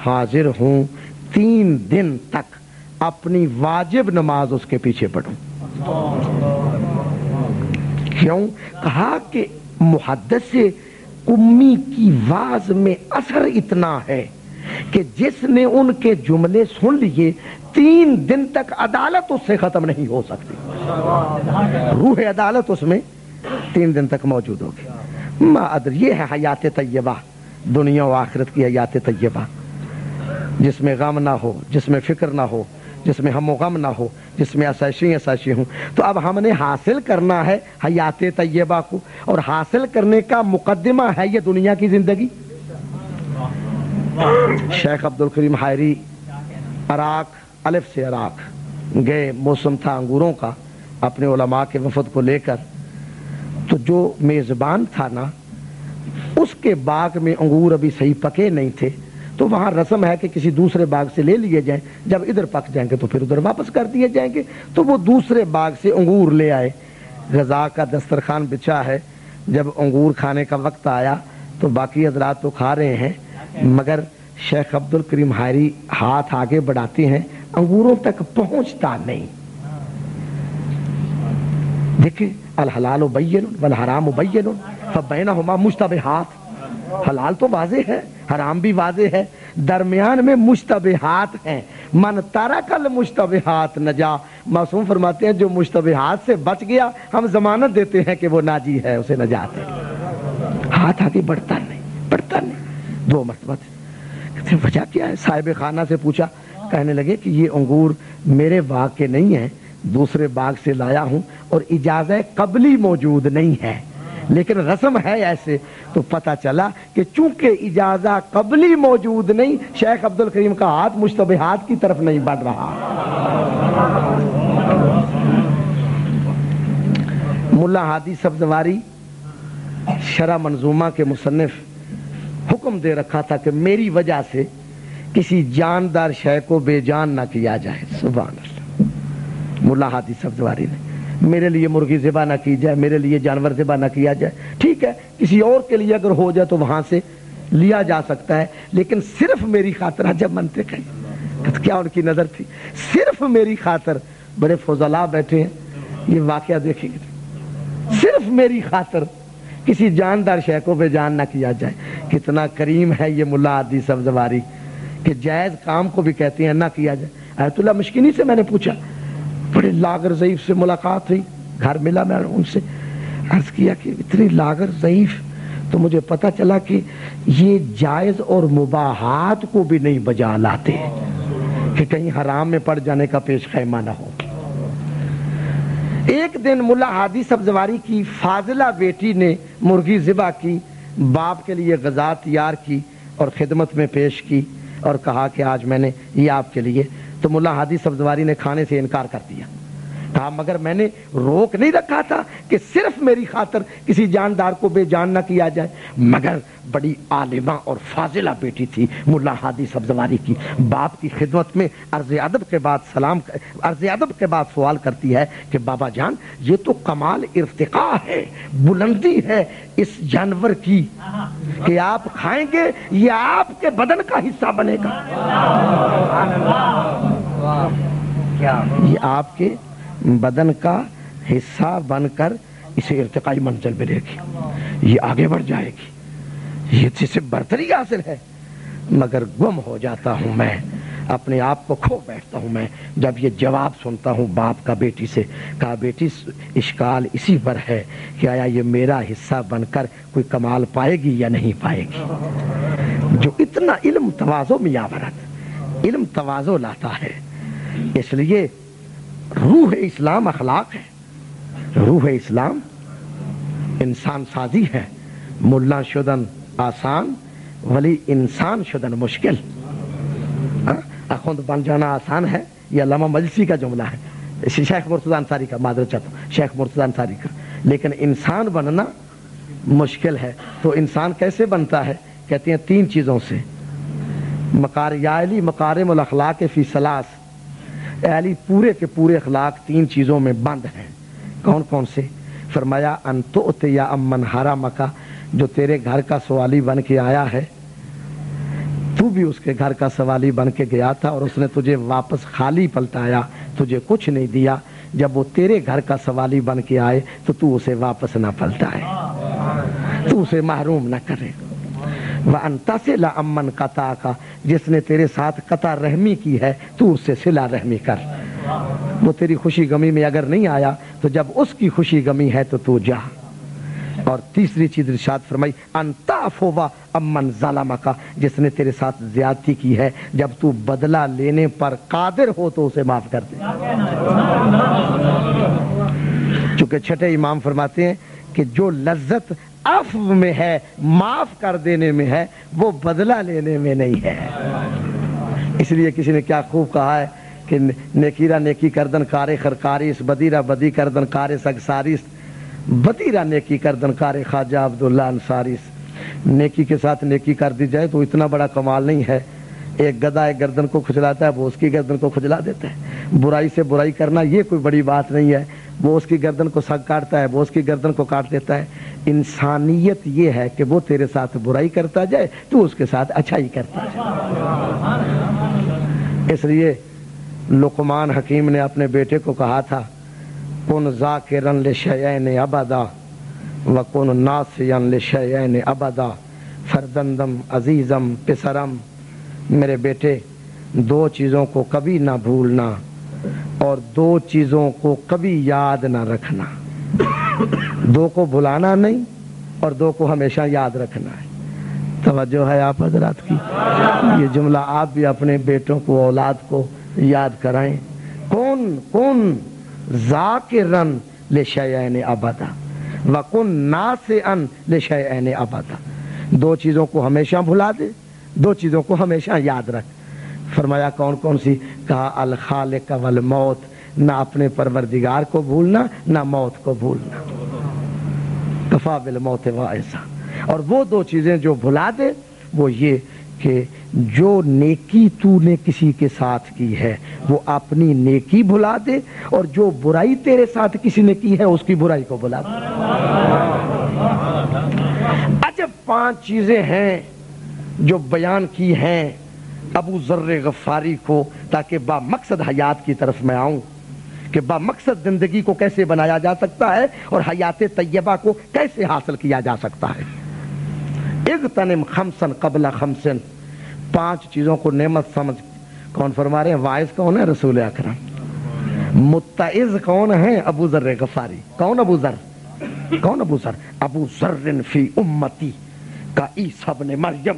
حاضر ہوں 3 دن تک اپنی واجب نماز اس کے پیچھے پڑھوں۔ کیوں؟ کہا کہ محدث امی کی واز میں اثر اتنا ہے کہ جس نے ان کے جملے سن لیے 3 دن تک عدالت اس سے ختم نہیں ہو سکتی، روح عدالت اس میں 3 دن تک موجود ہوگی۔ ما ادر، یہ ہے حیات طیبہ، دنیا و آخرت کی حیات طیبہ، جس میں غم نہ ہو، جس میں فکر نہ ہو، جس میں ہم و غم نہ ہو، جس میں اسائشی ہوں۔ تو اب ہم نے حاصل کرنا ہے حیات طیبہ کو، اور حاصل کرنے کا مقدمہ ہے یہ دنیا کی زندگی۔ شیخ عبدالکریم حائری عراق، الف سے عراق گئے، موسم تھا انگوروں کا، اپنے علماء کے وفد کو لے کر۔ تو جو میزبان تھا نا، اس کے باغ میں انگور ابھی صحیح پکے نہیں تھے، تو وہاں رسم ہے کہ کسی دوسرے باغ سے لے لیے جائیں، جب ادھر پک جائیں گے تو پھر ادھر واپس کر دیے جائیں گے۔ تو وہ دوسرے باغ سے انگور لے آئے، غذا کا دسترخوان بچھا ہے، جب انگور کھانے کا وقت آیا تو باقی حضرات تو کھا رہے ہیں، مگر شیخ عبدالکریم حائری ہاتھ آگے بڑھاتے ہیں، انگوروں تک پہنچتا نہیں۔ دیکھیں، الحلال بین والحرام بین فبینہما مشتبہات، حلال تو واضح ہے، حرام بھی واضح ہے، درمیان میں مشتبہات ہیں۔ من ترک المشتبہات نجا، معصوم فرماتے ہیں جو مشتبہات سے بچ گیا ہم ضمانت دیتے ہیں کہ وہ ناجی ہے، اسے نجات ہے۔ ہاتھ آگے بڑھتا نہیں 2 مرتبہ۔ کہتے ہیں وجہ کیا ہے؟ صاحب خانہ سے پوچھا، کہنے لگے کہ یہ انگور میرے باغ کے نہیں ہیں، دوسرے باغ سے لایا ہوں، اور اجازت قبلی موجود نہیں ہے، لیکن رسم ہے ایسے۔ تو پتہ چلا کہ چونکہ اجازت قبلی موجود نہیں، شیخ عبدالکریم کا ہاتھ مشتبہات کی طرف نہیں بڑھ رہا۔ ملا ہادی سبزواری شرح منظومہ کے مصنف حکم دے رکھا تھا کہ میری وجہ سے کسی جاندار شے کو بے جان نہ کیا جائے۔ سبحان اللہ، ملا ہادی سبزواری نے، میرے لیے مرغی ذبح نہ کی جائے، میرے لیے جانور ذبح نہ کیا جائے، ٹھیک ہے کسی اور کے لیے اگر ہو جائے تو وہاں سے لیا جا سکتا ہے، لیکن صرف میری خاطر، جب منطق ہے کیا ان کی نظر تھی، صرف میری خاطر۔ بڑے فضلاء بیٹھے ہیں، یہ واقعہ دیکھیں گے، صرف میری خاطر کسی جاندار شے کو بے جان نہ کیا جائے۔ کتنا کریم ہے یہ ملا ہادی سبزواری کہ جائز کام کو بھی کہتے ہیں نہ کیا جائے۔ آیت اللہ مشکینی سے میں نے پوچھا، بڑے لاغر ضعیف سے ملاقات ہوئی، گھر ملا، میں ان سے عرض کیا کہ اتنی لاغر ضعیف، تو مجھے پتا چلا کہ یہ جائز اور مباحات کو بھی نہیں بجا لاتے کہ کہیں حرام میں پڑ جانے کا پیش خیمہ نہ ہو۔ ایک دن ملا ہادی سبزواری کی فاضلہ بیٹی نے مرغی ذبح کی، باپ کے لیے غذا تیار کی اور خدمت میں پیش کی، اور کہا کہ آج میں نے یہ آپ کے لیے۔ تو ملا ہادی سبزواری نے کھانے سے انکار کر دیا، کہا مگر میں نے روک نہیں رکھا تھا کہ صرف میری خاطر کسی جاندار کو بے جان نہ کیا جائے۔ مگر بڑی عالمہ اور فاضلہ بیٹی تھی ملا ہادی سبزواری کی، باپ کی خدمت میں عرض ادب کے بعد سوال کرتی ہے کہ بابا جان، یہ تو کمال ارتقاء ہے، بلندی ہے اس جانور کی کہ آپ کھائیں گے یہ آپ کے بدن کا حصہ بنے گا، یہ آپ کے بدن کا حصہ بن کر اسے ارتقائی منزل ملے گی، یہ آگے بڑھ جائے گی، یہ جسے برتری حاصل ہے۔ مگر گم ہو جاتا ہوں میں، اپنے آپ کو کھو بیٹھتا ہوں میں جب یہ جواب سنتا ہوں باپ کا بیٹی سے۔ کہا بیٹی اشکال اسی پر ہے کہ آیا یہ میرا حصہ بن کر کوئی کمال پائے گی یا نہیں پائے گی۔ جو اتنا علم تواضع میاورت، علم تواضع لاتا ہے، اس لیے روح اسلام اخلاق ہے، روح اسلام انسان سازی ہے۔ ملا شدن آسان ولی انسان شدن مشکل۔ اخوند بن جانا آسان ہے، یہ علامہ مجلسی کا جملہ ہے، شیخ مرتضیٰ انصاری کا، معذرت چاہتا ہوں، شیخ مرتضیٰ انصاری کا، لیکن انسان بننا مشکل ہے۔ تو انسان کیسے بنتا ہے؟ کہتے ہیں 3 چیزوں سے۔ مکارم الاخلاق فی ثلاث، علی پورے کے پورے اخلاق 3 چیزوں میں بند ہیں۔ کون کون سے؟ فرمایا ان تؤتیا امن حرمک، جو تیرے گھر کا سوالی بن کے آیا ہے، تو بھی اس کے گھر کا سوالی بن کے گیا تھا اور اس نے تجھے واپس خالی پلٹایا, تجھے کچھ نہیں دیا. جب وہ تیرے گھر کا سوالی بن کے آئے تو اسے واپس نہ پلٹائے, تو اسے محروم نہ کرے. وَأَن تَصِلَ عَمَّنْ قَطَعَكَ, جس نے تیرے ساتھ قطع رحمی کی ہے تو اس سے صلہ رحمی کر. وہ تیری خوشی غمی میں اگر نہیں آیا تو جب اس کی خوشی غمی ہے تو جا. اور تیسری چیز ارشاد فرمائی ان تعفو عمن ظلمک, جس نے تیرے ساتھ زیادتی کی ہے جب تو بدلہ لینے پر قادر ہو تو اسے معاف کر دے. چونکہ چھٹے امام فرماتے ہیں کہ جو لذت عفو میں ہے, معاف کر دینے میں ہے, وہ بدلہ لینے میں نہیں ہے. اس لیے کسی نے کیا خوب کہا ہے کہ نیکیرہ نیکی کردن کارے خرکاریس, بدیرہ بدی کردن کارے سگساریس, بدیرہ نیکی کردن کارے خواجہ عبداللہ انصاریس. نیکی کے ساتھ نیکی کر دی جائے تو اتنا بڑا کمال نہیں ہے. ایک گدھا ایک گردن کو کھجلاتا ہے, وہ اس کی گردن کو کھجلا دیتا ہے. برائی سے برائی کرنا یہ کوئی بڑی بات نہیں ہے. وہ اس کی گردن کو سگ کاٹتا ہے, وہ اس کی گردن کو کاٹ دیتا ہے. انسانیت یہ ہے کہ وہ تیرے ساتھ برائی کرتا جائے تو اس کے ساتھ اچھائی کرتا جائے. اس لیے لقمان حکیم نے اپنے بیٹے کو کہا تھا کن ذاکرا لشیئین ابدا وکن ناسیا لشیئین ابدا فرزندم عزیزم پسرم. میرے بیٹے, دو چیزوں کو کبھی نہ بھولنا اور دو چیزوں کو کبھی یاد نہ رکھنا. دو کو بھلانا نہیں اور دو کو ہمیشہ یاد رکھنا ہے. توجہ ہے آپ حضرات کی؟ یہ جملہ آپ بھی اپنے بیٹوں کو, اولاد کو یاد کرائیں. کون ذاکرن لشیئین ابدا وکن ناسئن لشیئین ابدا. دو چیزوں کو ہمیشہ بھلا دے, دو چیزوں کو ہمیشہ یاد رکھ. فرمایا کون کون سی؟ کہا الخالق والموت, نہ اپنے پروردگار کو بھولنا نہ موت کو بھولنا. کفا بالموت واعظا. اور وہ دو چیزیں جو بھلا دے وہ یہ کہ جو نیکی تو نے کسی کے ساتھ کی ہے وہ اپنی نیکی بھلا دے, اور جو برائی تیرے ساتھ کسی نے کی ہے اس کی برائی کو بھلا دے. عجب 5 چیزیں ہیں جو بیان کی ہیں ابو ذر غفاری کو, تاکہ با مقصد حیات کی طرف میں آؤں کہ با مقصد زندگی کو کیسے بنایا جا سکتا ہے اور حیات طیبہ کو کیسے حاصل کیا جا سکتا ہے. اغتنم خمسن قبل خمسن, 5 چیزوں کو نعمت سمجھ. کون فرما رہے ہیں؟ واعظ کون ہے؟ رسول اکرم. متعظ کون ہے؟ ابو ذر غفاری. کون ابو ذر؟ کون ابو ذر؟ ابو ذر فی امتی کا عیسیٰ ابن مریم.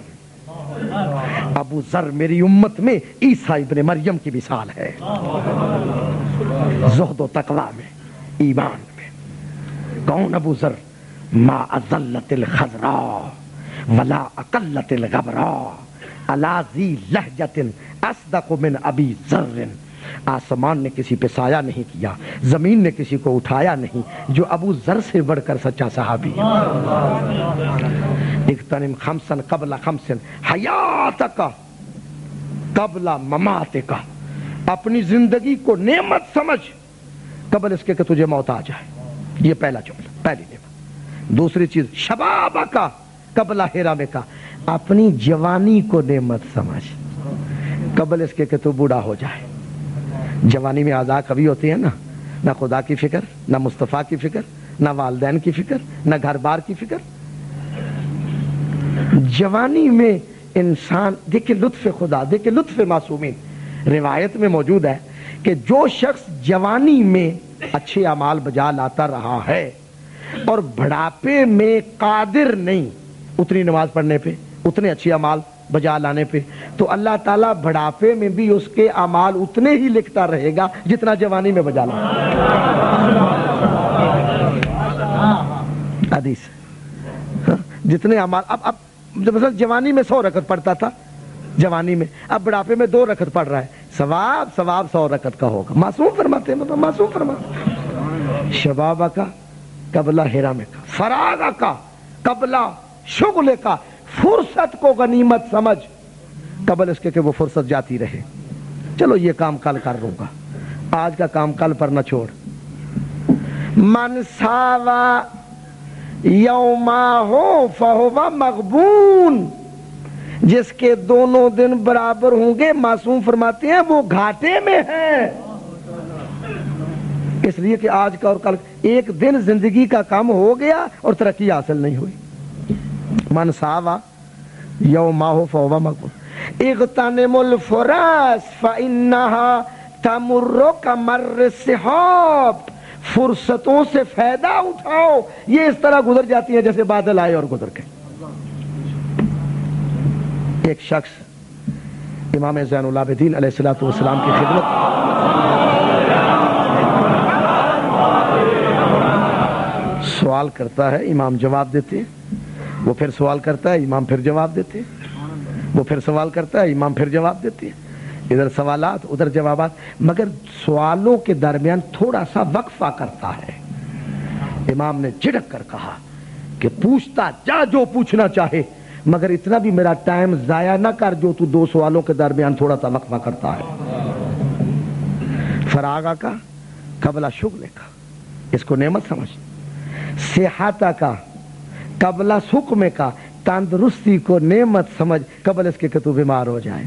ابو ذر میری امت میں عیسیٰ ابن مریم کی مثال ہے, زہد و تقوی میں, ایمان میں. کون ابو ذر؟ ما اذلت الخضراء ولا اقلت الغبراء علی ذی لہجۃ اصدق من ابی ذر. آسمان نے کسی پہ سایہ نہیں کیا, زمین نے کسی کو اٹھایا نہیں جو ابو ذر سے بڑھ کر سچا صحابی ہے. اغتنم خمسن قبل خمسن حیاتک قبل مماتک. اپنی زندگی کو نعمت سمجھ قبل اس کے کہ تجھے موت آ جائے. یہ پہلا جملہ, پہلی نعمت. دوسری چیز شبابک قبل حرمک. اپنی جوانی کو نعمت سمجھ قبل اس کے کہ تو بوڑھا ہو جائے. جوانی میں اعضاء کبھی ہوتی ہیں نا, نہ خدا کی فکر, نہ مصطفیٰ کی فکر, نہ والدین کی فکر, نہ گھر بار کی فکر. جوانی میں انسان دیکھیں لطف خدا, دیکھیں لطف معصومین. روایت میں موجود ہے کہ جو شخص جوانی میں اچھے اعمال بجا لاتا رہا ہے اور بڑھاپے میں قادر نہیں اتنی نماز پڑھنے پہ, اتنے اچھے اعمال بجا لانے پہ, تو اللہ تعالیٰ بڑھاپے میں بھی اس کے اعمال اتنے ہی لکھتا رہے گا جتنا جوانی میں بجا لانا. حدیث جتنے اعمال. اب مثلا جوانی میں 100 رکعت پڑھتا تھا جوانی میں, اب بڑھاپے میں 2 رکعت پڑھ رہا ہے, ثواب 100 رکعت کا ہوگا. معصوم فرماتے ہیں, معصوم فرماتے. شبابہ کا قبل حرامے کا, فراغ کا قبل شغل کا. فرصت کو غنیمت سمجھ قبل اس کے کہ وہ فرصت جاتی رہے. چلو یہ کام کل کر لوں گا, آج کا کام کل پر نہ چھوڑ. من ساوا یوما ہو فہو مغبون جس کے دونوں دن برابر ہوں گے معصوم فرماتے ہیں وہ گھاٹے میں ہے، اس لیے کہ آج کا اور کل ایک دن زندگی کا کم ہو گیا اور ترقی حاصل نہیں ہوئی۔ من ساوا یومہ فہو مغبون اغتنم الفرص فإنها تمر کمر السحاب، فرصتوں سے فائدہ اٹھاؤ، یہ اس طرح گزر جاتی ہیں جیسے بادل آئے اور گزر گئے۔ ایک شخص امام زین العابدین علیہ الصلوۃ والسلام کی خدمت سوال کرتا ہے، امام جواب دیتے ہیں، وہ پھر سوال کرتا ہے، امام پھر جواب دیتے ہیں، وہ پھر سوال کرتا ہے، امام پھر جواب دیتے ہیں، ادھر سوالات ادھر جوابات، مگر سوالوں کے درمیان تھوڑا سا وقفہ کرتا ہے۔ امام نے جھڑک کر کہا کہ پوچھتا جا جو پوچھنا چاہے، مگر اتنا بھی میرا ٹائم ضائع نہ کر جو تو دو سوالوں کے درمیان تھوڑا سا وقفہ کرتا ہے۔ فراغا کا قبل شغل کا، اس کو نعمت سمجھ، صحت کا قبل سقم کا، تندرستی کو نعمت سمجھ قبل اس کے کہ تو بیمار ہو جائے۔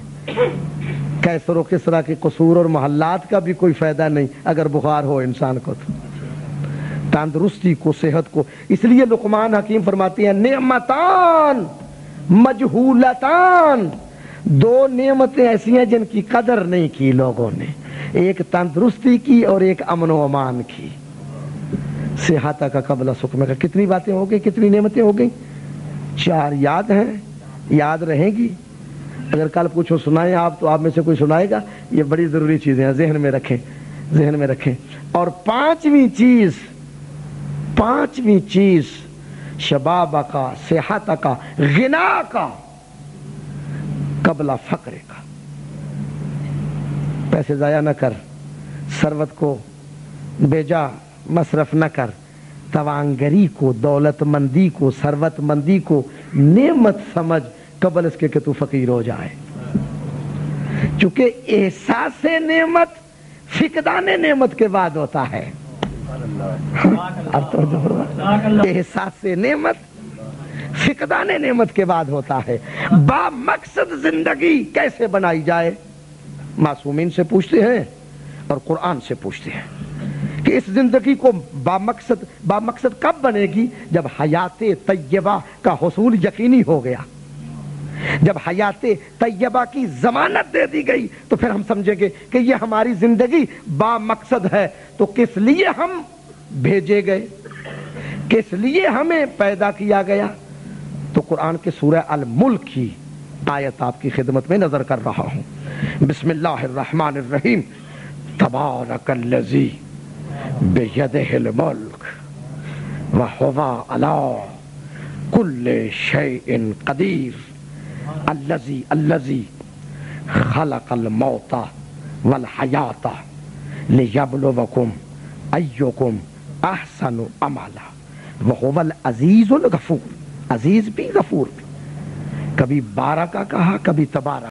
کیسر و کسرا کے قصور اور محلات کا بھی کوئی فائدہ نہیں اگر بخار ہو انسان کو، تو تندرستی کو، صحت کو۔ اس لیے لقمان حکیم فرماتے ہیں نعمتان مجہولتان، دو نعمتیں ایسی ہیں جن کی قدر نہیں کی لوگوں نے، ایک تندرستی کی اور ایک امن و امان کی۔ صحت کا قبل سقم کا، کتنی باتیں ہو گئی، کتنی نعمتیں ہو گئی، 4 یاد ہیں، یاد رہیں گی۔ اگر کل پوچھو سنائیں آپ تو آپ میں سے کوئی سنائے گا، یہ بڑی ضروری چیزیں ہیں، ذہن میں رکھیں، ذہن میں رکھیں۔ اور پانچویں چیز شباب کا، صحت کا، غنا کا قبل فقر کا۔ پیسے ضائع نہ کر، ثروت کو بیجا مصرف نہ کر، توانگری کو، دولت مندی کو، ثروت مندی کو نعمت سمجھ قبل اس کے کہ تو فقیر ہو جائے، چونکہ احساس نعمت فقدان نعمت کے بعد ہوتا ہے۔ احساس نعمت فقدان نعمت کے بعد ہوتا ہے۔ با مقصد زندگی کیسے بنائی جائے، معصومین سے پوچھتے ہیں اور قرآن سے پوچھتے ہیں کہ اس زندگی کو با مقصد کب بنے گی؟ جب حیات طیبہ کا حصول یقینی ہو گیا، جب حیات طیبہ کی ضمانت دے دی گئی تو پھر ہم سمجھیں گے کہ یہ ہماری زندگی با مقصد ہے۔ تو کس لیے ہم بھیجے گئے، کس لیے ہمیں پیدا کیا گیا؟ تو قرآن کے سورہ الملک کی آیت آپ کی خدمت میں نظر کر رہا ہوں۔ بسم اللہ الرحمن الرحیم، تبارک الذی بیدہ الملک وہو علی کل شیء قدیر الذی خلق الموت والحیات لیبلوکم ایکم احسن عملا وہو العزیز الغفور۔ عزیز بھی غفور بھی، کبھی بارہ کا کہا، کبھی تبارک۔